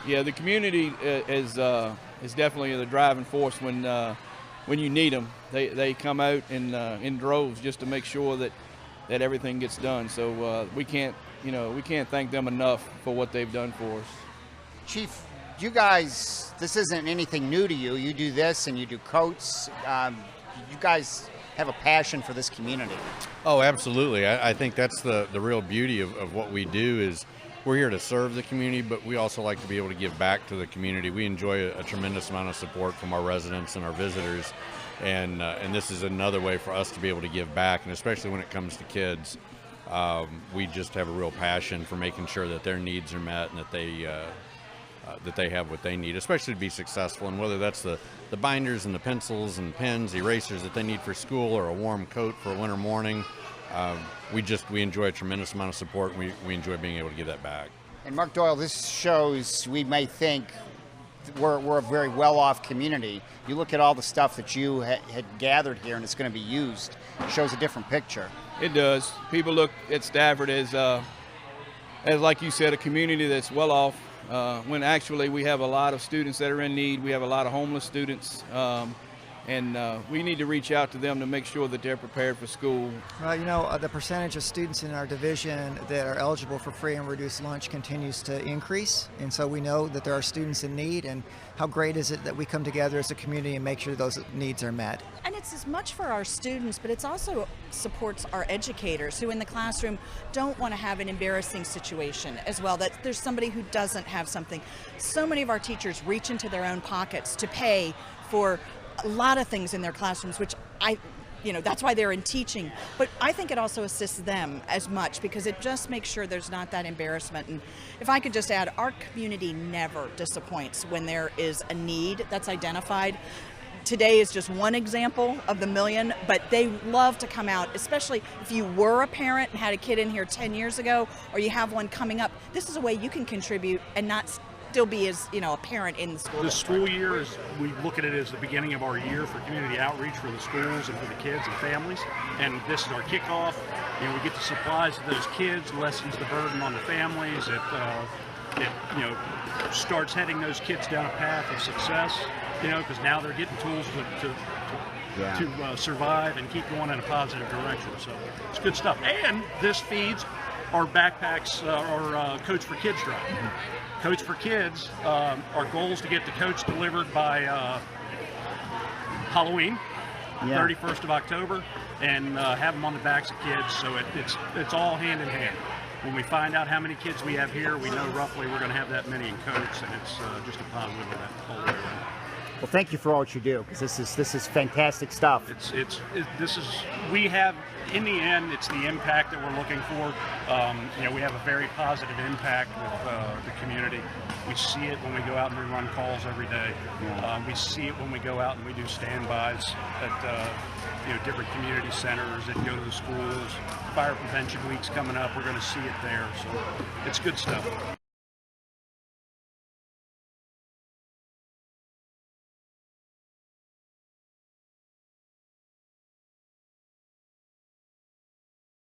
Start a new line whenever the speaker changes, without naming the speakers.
Yeah, the community is definitely the driving force when you need them. They come out in droves just to make sure that everything gets done. So we can't thank them enough for what they've done for us.
Chief, you guys, this isn't anything new to you. You do this and you do coats. You guys have a passion for this community.
Oh, absolutely. I think that's the real beauty of what we do is we're here to serve the community, but we also like to be able to give back to the community. We enjoy a tremendous amount of support from our residents and our visitors, and this is another way for us to be able to give back, and especially when it comes to kids. We just have a real passion for making sure that their needs are met and that they have what they need, especially to be successful. And whether that's the binders and the pencils and pens, erasers that they need for school, or a warm coat for a winter morning, we enjoy a tremendous amount of support, and we enjoy being able to give that back.
And Mark Doyle, this shows we may think we're a very well-off community. You look at all the stuff that you had gathered here and it's going to be used. It shows a different picture.
It does. People look at Stafford as like you said, a community that's well off, when actually we have a lot of students that are in need. We have a lot of homeless students, and we need to reach out to them to make sure that they're prepared for school.
Well, the percentage of students in our division that are eligible for free and reduced lunch continues to increase, and so we know that there are students in need, and how great is it that we come together as a community and make sure those needs are met.
And it's as much for our students, but it's also supports our educators who in the classroom don't want to have an embarrassing situation as well, that there's somebody who doesn't have something. So many of our teachers reach into their own pockets to pay for a lot of things in their classrooms, which that's why they're in teaching. But I think it also assists them as much because it just makes sure there's not that embarrassment. And if I could just add, our community never disappoints when there is a need that's identified. Today is just one example of the million, but they love to come out, especially if you were a parent and had a kid in here 10 years ago, or you have one coming up. This is a way you can contribute and not still be as a parent in the school.
The school year we look at it as the beginning of our year for community outreach for the schools and for the kids and families, and this is our kickoff. We get the supplies to those kids, lessens the burden on the families. It starts heading those kids down a path of success. Because now they're getting tools to survive and keep going in a positive direction. So it's good stuff. And this feeds our backpacks, our Coats for Kids drive. Coats for Kids, our goal is to get the coats delivered by Halloween, 31st of October, and have them on the backs of kids. So it's all hand in hand. When we find out how many kids we have here, we know roughly we're going to have that many in coats, and it's just a positive of that whole way around.
Well, thank you for all that you do, because this is fantastic stuff.
We have, in the end, it's the impact that we're looking for. We have a very positive impact with the community. We see it when we go out and we run calls every day. We see it when we go out and we do standbys at different community centers and go to the schools. Fire Prevention Week's coming up. We're going to see it there. So it's good stuff.